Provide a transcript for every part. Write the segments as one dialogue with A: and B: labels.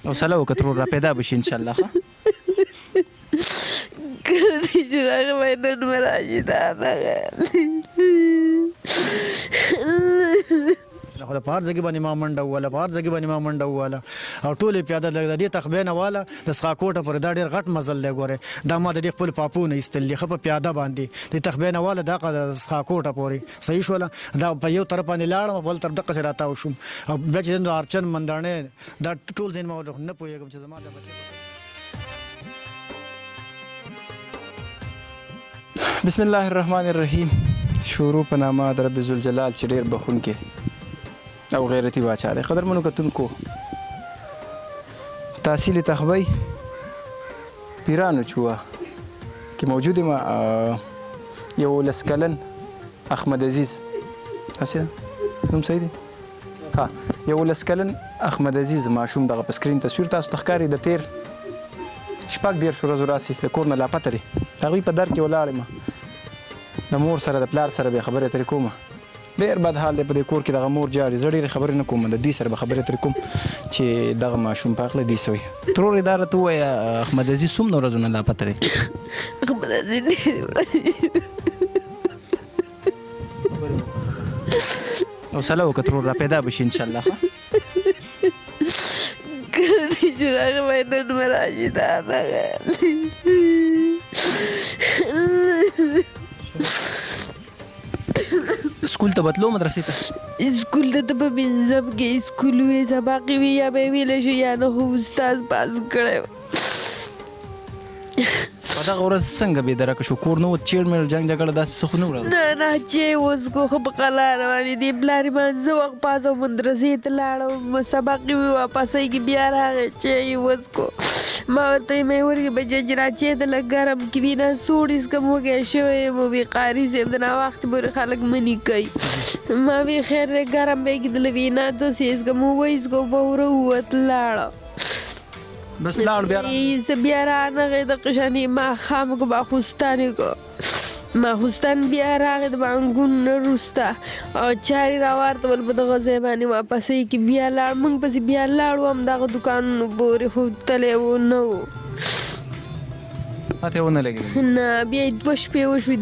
A: حوصله وکړه ترور را پیدا به شي انشاءالله ښه
B: کدی چې راغلی نن به راشي دا دغه
C: خو د په هر ځای کې باندې ما منډه وواله په هر ځای کې باندې ما منډه وواله او ټولې پیاده د دې تخبې نه واله د څښاکوټه پورې دا ډېر غټ مزل دی ګورې دا ما د دې خپل پاپو نه ایستل دي ښه په پیاده باندې د تخبې نه واله دغه د څښاکوټه پورې صحیح شوله دا په یو طرف باندې لاړم بل طرف دقسې راتاو شوم او بیا چې د ارچن منډاڼې دا ټول ځین ما نه پوهېږم چې زما د بچې
A: بسم الله الرحمن الرحیم شروع په نامه د رب ذوالجلال چې ډېر بخونکی او غیرتی باچا دی قدرمنو کتونکو تحصیل تخبی پیرانو چوه کې موجود ما یو لس کلن احمد عزیز هسې نوم صحیح دی ها یو لس کلن احمد عزیز ماشوم دغه په سکرین تصویر تاسو ته ښکاري د تیر شپږ دېرشو ورځو راسي د کور نه لاپته دی د هغوی په در کې ولاړ یم د مور سره د پلار سره بیا خبرې اترې کومه ډېر بد حال دی په دې کور کې دغه مور جاړي زه ډېرې خبرې نه کوم د دوی سره به خبرې اترې کوم چې دغه ماشوم په هکله دوی څه وایي ترور یې دا راته ووایه احمد عزیز څومره ورځو نه لاپته دی
B: احمد عزیز ډېرې ورځې
A: حوصله وکړه ترور را پیدا به شي انشاءالله ښه
B: کدی چې راغلی نن به راشي دا دغه
A: سکول ته بتلو مدرسې ته
B: سکول ته په پنځم کې سکول وې سبا کې وي یا به ویلی شو یا نه خو استاد پاس کړی
A: په دغه ورځ څنګه بېدرکه شو کور نه و چیړ میړ جنګ جګړه داسې څه خو نه وړه
B: نه نه چې اوس کو ښه په قلا روانې دي پلار یې ما زه وخت پاس او مدرسې ته لاړم سبق یې وي واپسۍ کې بیا راغی چې یې اوس کو ما ورته ویې مې ورګې بچه چې راچې ته لږ ګرم کې وي نه سوړ اسکم وږی شوی یم وی قاري صاحب د ناوخته پورې خلک مني کوي ما وی خیر دی ګرم به کېدله وي نه داسې اسکم وویسکو به وره ووت لاړه
A: بس لاړ بیا
B: زه بیا رانغی د قشانې ماښام کو ماخوستانې کو ماخوستان بیا راغی د بانګون نه وروسته او چارې راوارتول په دغه ځای باندې واپسۍ کې بیا لاړ موږ پسې بیا لاړو همدغه دوکانونو پورې خو تلی و نه و
A: پاتې ونه لګېدل
B: نه بیا یې 2 شپې وشوې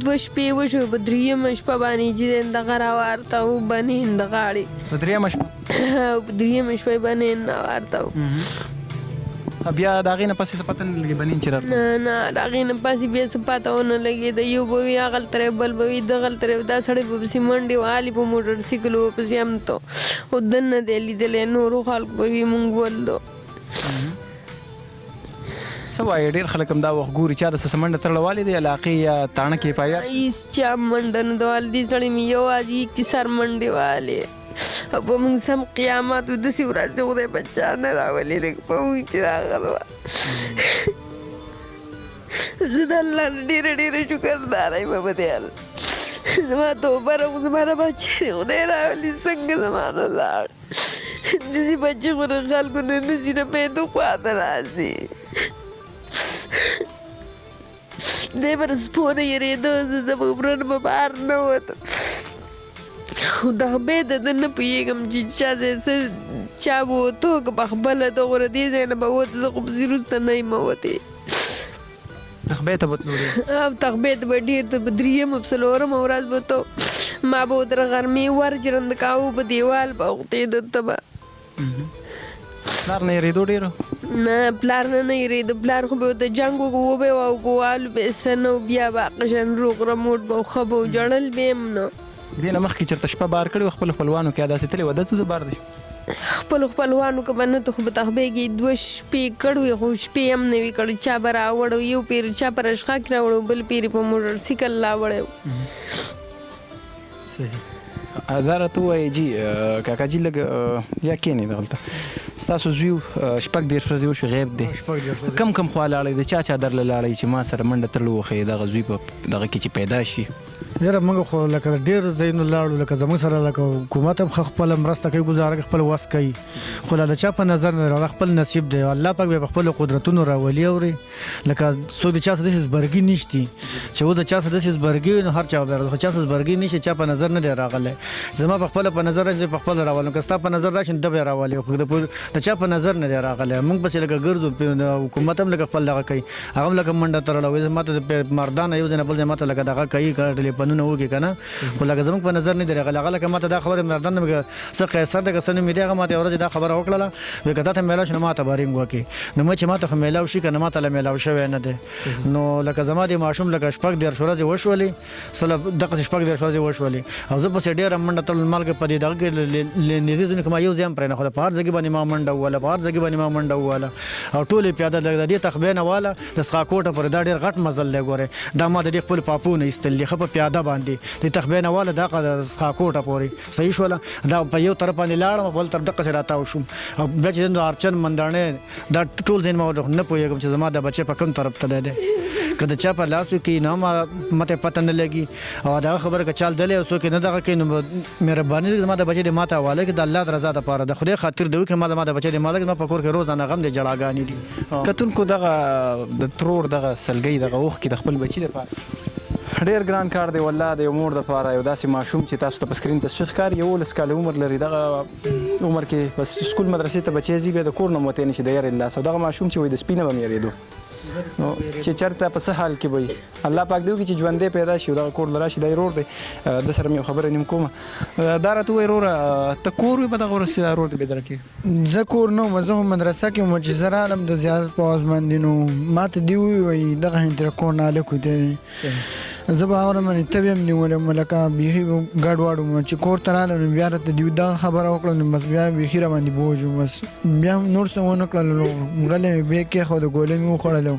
B: 2 شپې وشوې په درېیمه شپه باندې چې دغه راوارته و بنین د غاړې
A: په درېیمه شپه
B: په درېیمه شپه بنین راوارته و
A: بیا د هغې نه پسې څه پته نه لګي بنین چې راته
B: نه نه د هغې نه پسې بیا څه پته ونه لګېده یو به وي هغلته رہی بل به وي دغلته رہی دا سړی به پسې منډې وهالې په موټر سایکل به پسې هم ته خو ده نه دی لیدلی نورو خلکو به وي مونږ ولدو
A: څه وایي ډېر خلک هم دا وخت ګوري چا د څه منډه تړله والې دی علاقې یا تاڼه کې فایات
B: هېڅ چا منډه نه ده والې دې سړی مې یوازې اقتصار منډې والې او په موږ سم قیامت و داسې ورځې خدای بچا نه راولي لږ په موږ چې راغلی وه زه د الله نه ډېره ډېره شکرداره یم په دې حال زما توبه را خو زما نه بچی دی خدای راولي څنګه زما نه لاړ داسې بچې خو نه خلکو نه نسي نه پیدو خواته راځي دی به د سپو نه یېرېده زه به غره نه به بهر نه وتم خو د خبې د ده نه پوهېږم چې چا ځای څه چا به وته که په خپله ته غوره دې ځای نه به وته زه خو پسې وروسته نه یم وتې
A: تخبې ته بتلو ډېر
B: او تخبې ته به ډېر ته په درېیمه په څلورمه ورځ به ته ما به ورته غرمې ور جرند کاوه په دیوال به غوښتېده ته به
A: پلار نه یېرېدو ډېرو
B: نه پلار نه یېرېده پلار خو به ورته جنګ وکړو وبه وه او ګوالو به یې څه نه و بیا به قشن روغ رموټ به و ښه به و جړل به یې هم نه
A: دې نه مخکې چېرته شپه بار کړې وه خپلو خپلوانو کې داسې تلې وه دلته د بار دی
B: خپلو خپلوانو که به نه ته خو په تخبې کې 2 شپې کړوې خو شپې هم نه وي کړی چا به راوړو یو پیر چا په رشخا کې راوړو بل پیر په موټر سایکل راوړی
A: صحیح دا راته ووایي جي کاکا جي لږ یا کښېنئ دغلته ستاسو زوی 4 ورځې وشوې غیب دی کم کم خوا لاړی د چا چا درله لاړی چې ما سره منډه تړلو وښیي دغه زوی په دغه کې چې پیدا شي
C: یاره موږ خو لکه ډېر ځایونو لاړو لکه زموږ سره لکه حکومت هم خپله مرسته کوي ګزاره کوي خپل وس کوي خو لا د چا په نظر نه راغله خپل نصیب دی الله پاک به په خپلو قدرتونو راولي اوري لکه څوک د چا څه داسې زبرګي نشتي چې و د چا څه داسې زبرګي وي نو هر چا به خو چا څه زبرګي نشي چا په نظر نه دی راغلی زما په خپله په نظر راشي په خپله راولم که ستا په نظر راشي نو ده به یې راولي خو د چا په نظر نه دی راغلی موږ پسې لکه ګرځو حکومت هم لکه خپل دغه کوي هغه هم لکه منډه تړله وایي ما ته مردانه یو ځای نه بل ځای ما ته لکه دغه کوي ټلیفونونه وکړي که نه خو لکه زموږ په نظر نه دی راغلی هغه لکه ما ته دا خبره مردان نه څه قیصر دی که څه نوم یې دی هغه ما ته یوه ورځ دا خبره وکړله وایي که تا ته میلاو شي نو ما ته به رینګ وکړي نو مې چې ما ته خو میلاو شي که نه ما ته لا میلاو شوی نه دی نو لکه زما د ماشوم لکه 14 ورځې وشولې دغسې 14 ورځې وشولې او زه پسې ډېره منډه تړل مالګه په دې دغه کې نږدې ځایونو کې ما یو ځای هم پرېنښوده په هر ځای کې باندې ما منډه وواله په هر ځای کې باندې ما منډه وواله او ټول یې پیاده د دې تخبې نه واله د څښاکوټه پورې دا ډېر غټ مزل دی ګورې دا ما د دې خپل پاپونه ایستل دي ښه په پیاده باندې د تخبې نه واله دغه د څښاکوټه پورې صحیح شوله دا په یو طرف باندې لاړم بل طرف دقسې راتاو شوم او بیا چې د ارچن منډاڼې دا ټول ځای ما نه پوهېږم چې زما د بچې په کوم طرف ته دی که د چا په لاس کې نه ماته پته نه لګي او دا خبره که چال دلی او څوک نه دغه کوي نو مهرباني زما د بچې د ما ته حواله کړي د الله د رضا دپاره د خدای خاطر دی وکړي ما د بچې د مالک زما په کور کې روزانه غم دی جړاګانې دي
A: کتونکو دغه د ترور دغه سلګۍ دغه اوښ کې د خپل بچي دپاره ډېر ګران کار دی والله د یو مور دپاره یو داسې ماشوم چې تاسو ته په سکرین تصویر ښکاري 11 کاله عمر لري دغه عمر کې بس سکول مدرسې ته بچی ځي بیا د کور نه موتی نه شي د یارې له لاسه دغه ماشوم چې وایي د سپي نه به م یارېدو نو چې چېرته په څه حال کې به وي الله پاک دی وکړي چې ژوندی پیدا شي او دغه کور له راشي دا یې رور دی د سره مې یو خبره نیم کومه دا راته ووایي وروره ته کور وي په دغه ورځ چې دا رور دی بېدره کې
D: زه کور نه وم زه خو مدرسه کې وم چې زه رالم د زیارت په عوض باندې نو ما ته دې ووایي دغه هندره کور نه هلک دی زه به اورم نو ته به هم نیولی وم لکه بیخي ګډوډ وم چې کور ته راغلم نو بیا راته دې دغه خبره وکړه نو بس بیا بیخي راباندې بوج وم بس بیا هم نور څه ونه کړل غلی مې بیا کېښوده ګولۍ مې وخوړله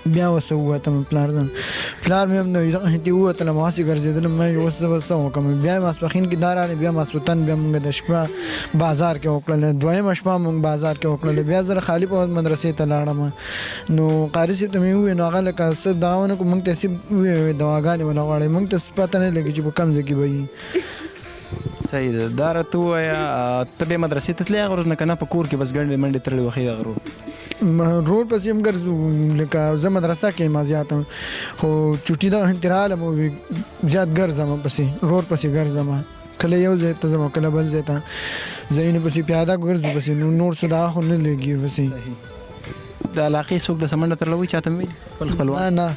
D: بیا اوس ووتم پلار مې هم نو دغسې ووتلم هسې ګرځېدلم ما اوس زه به څه وکړم بیا ماسپښین کې دا راغلی بیا ماسخوتن بیا موږ د شپه بازار کې وکړله دویمه شپه موږ بازار کې وکړله بیا زه خالي په مدرسې ته لاړم نو قاري صاحب ته مې وویل نو هغه لکه څه دغه ونه کړو موږ ته صرف وویل دواګانې ونه غواړئ موږ ته پته نه لګي چې په کوم ځای کې به وي
A: صحیح ده دا راته ووایه ته بیا مدرسې ته تلې هغه ورځ نه که نه په کور کې بس ګنډې منډې تړلې وښې دغه روډ
D: روډ پسې هم ګرځو لکه زه مدرسه کې یم زیات خو چوټي دغه هنتې رالم زیات ګرځم پسې روډ پسې ګرځم کله یو ځای ته ځم کله بل ځای ته ځایونه پسې پیاده ګرځو پسې نور څه دغه خو نه لګي پسې
A: د علاقې څوک داسې منډه تړله وایي چاته مې ویلي خپل خپلوان
D: نه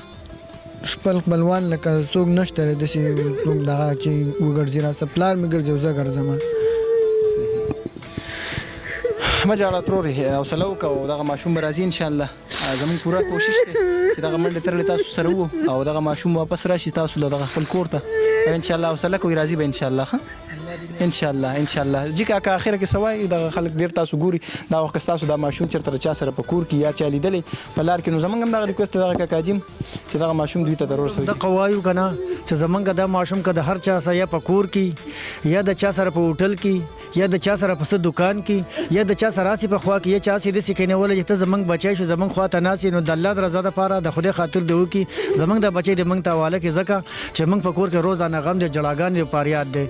D: خپل خپلوان لکه څوک نشته داسې څوک دغه چې وګرځي راسه پلار مې ګرځي او زه ګرځم
A: مه ژاړه ترورې حوصله وکړه او دغه ماشوم به راځي انشاءالله زموږ پوره کوشش دی چې دغه منډې تړلې تاسو سره وو او دغه ماشوم واپس راشي تاسو له دغه خپل کور ته انشاءالله حوصله کوئ راځي به انشاءالله ښه انشاءالله جی کاکا اخره کې څه وایي دغه خلک ډېر تاسو ګوري دا وخت که ستاسو دا ماشوم چېرته د چا سره په کور کې یا چا لیدلی په لار کې نو زموږ هم دغه ریکوست دی دغه کاکاجي چې دغه ماشوم دوی ته ضرور سوي
C: دغه وایو که نه چې زمونږ دا ماشوم که د هر چا سره یا په کور کې یا د چا سره په هوټل کې یا د چا سره په څه دکان کې یا د چا سره راسي په خوا کې یا چا سې داسې کینولی چې ته زمونږ بچی شو زمونږ خوا ته ناست نو د الله د رضا دپاره د خدای خاطر دې وکړي زمونږ د بچی د موږ ته حواله کړي ځکه چې موږ په کور کې روزانه غم دی جړاګانې دی فریاد دی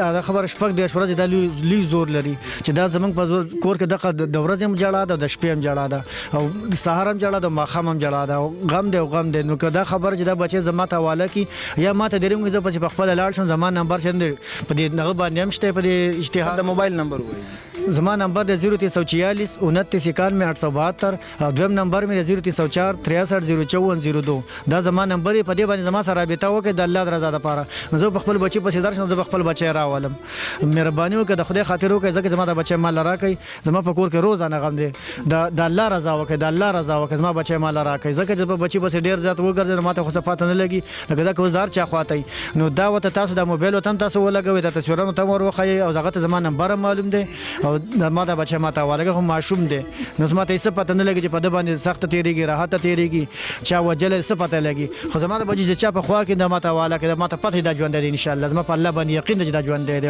C: دا خبره 14 ورځې دا لوی زور لري چې دا زمونږ په کور کې دغه د ورځې هم جړا ده د شپې هم جړا ده او د سهار هم جړا ده او ماښام هم جړا ده غم دی او غم دی نو که دا خبره چې دا بچی زما ته حواله کړي یا ما ته دې زه پسې په خپله لاړ شم زما نمبر چې په دې هغه باندې هم شته په دې اشتهار
A: د موبایل نمبر وایي
C: زما نمبر دی 0346 29 91 872 او دویم نمبر مې 0304 63 دا زما نمبر په دې باندې زما سره رابطه وکړئ د الله د رضا دپاره نو زه په خپل بچي پسې درشم زه په خپل بچی راولم مهرباني وکړئ د خدای خاطر وکړئ ځکه زما د بچی مال راکړئ زما په کور کې روزانه غم دی د الله رضا وکړئ د الله رضا وکړئ زما بچی مال راکړئ ځکه چې په بچي پسې ډېر زیات وګرځئ نو ماته خو څه پته نه لګي لکه دا که اوس د هر چا خواته نو دا ورته تاسو د موبایل ورته هم تاسو ولګوئ د تصویرونو ته هم ور وښایئ او هغه ته زما نمبر هم معلوم دی او ما دا بچی ماته حواله خو ماشوم دی نو زما ته هېڅ پته نه لګي چې په ده باندې سخته تېرېږي راحته تېرېږي چا وجلی څه پته لګي خو زما د بچي چې چا په خوا کې دا ماته حواله کړي ما ته پته دا ژوندی دی انشاءالله زما په الله باندې یقین دی چې دا ژوندی دی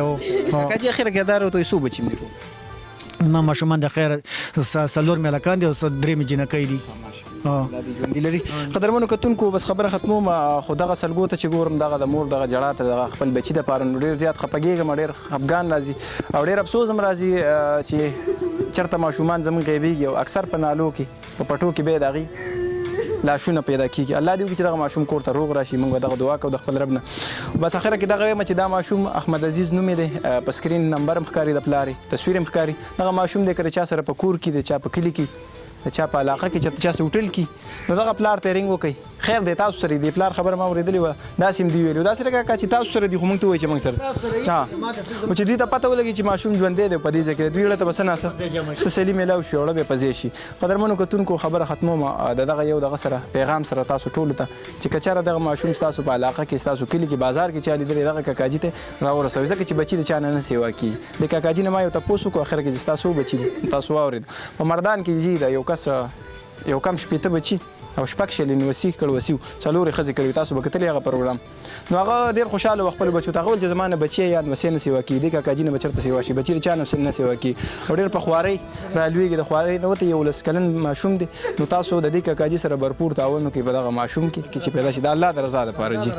A: کاکاجي اخره کې دا راته وایي څو بچي مې
C: ما ماشومان د خیر 4 ملکان دي او 3 جنکۍ دي
A: دا دې ژوندي لري. قدرمنو کتونکو بس خبره ختموم، خو دغه سلګو ته چې ګورم دغه د مور دغه جړا ته دغه خپل بچي دپاره نو ډېر زیات خفګېږم، ډېر خفګان راځي او ډېر افسوس هم راځي چې چېرته ماشومان زموږ غیبېږي او اکثر په نالو کې په پټو کې به د هغې لاشونه پیدا کیږي. الله دې وکړي چې دغه ماشوم کور ته روغ راشي. موږ دغه دعا کوو د خپل رب نه. بس اخره کې دغه وایم چې دا ماشوم احمد عزیز نوم یې دی، په سکرین نمبر هم ښکاري، د پلار تصویر هم ښکاري. دغه ماشوم دی که د چا سره په کور کې دی، چا په کلي کې، د چا په علاقه کې چې چا سه هوټل کې، نو دغه پلار ته رینګ وکړئ. خیر دی تاسو سره دی پلار خبره ما اورېدلې وه، داسې هم دوی ویلي داسې لکه کاکا چې تاسو سره دي خو موږ ته وایي چې موږ سره خو چې دوی ته پته ولګي چې ماشوم ژوندی دی په دې ځای کې، دوی زړه ته به څه ناسه تسلي میلاو شي، اوړه به یې په ځای شي. قدرمنو کتونکو خبره ختموم د دغه یو دغه سره پیغام سره تاسو ټولو ته چې که چېرې دغه ماشوم ستاسو په علاقه کې، ستاسو کلي کې، بازار کې چا لیدلی، دغه کاکاجي ته راورسوئ، ځکه چې بچي د چا نه سیوا کېږي. د کاکاجي نه ما یو تپوس وکړو اخر کې چې ستاسو بچي دي، تاسو واورېد په مردان کې جي د یو کس یو کم شپېته بچي او شپږ شل نوسي کړ وسیو، څلور یې ښځې کړي، تاسو به کتلی هغه پروګرام. نو هغه ډېر خوشحاله و خپلو بچو ته، هغه ویل چې زما نه بچی یا نوسۍ نه سیوا کېږي، دې کاکاجي نه به چېرته سیوا شي، بچي د چا نه سیوا کېږي او ډېر په خوارۍ رالوېږي. د خوارۍ نه وته 11 کلن ماشوم دی، نو تاسو د دې کاکاجي سره भरपूर تعاون وکړئ په دغه ماشوم کې چې پیدا شي د الله د رضا دپاره. جي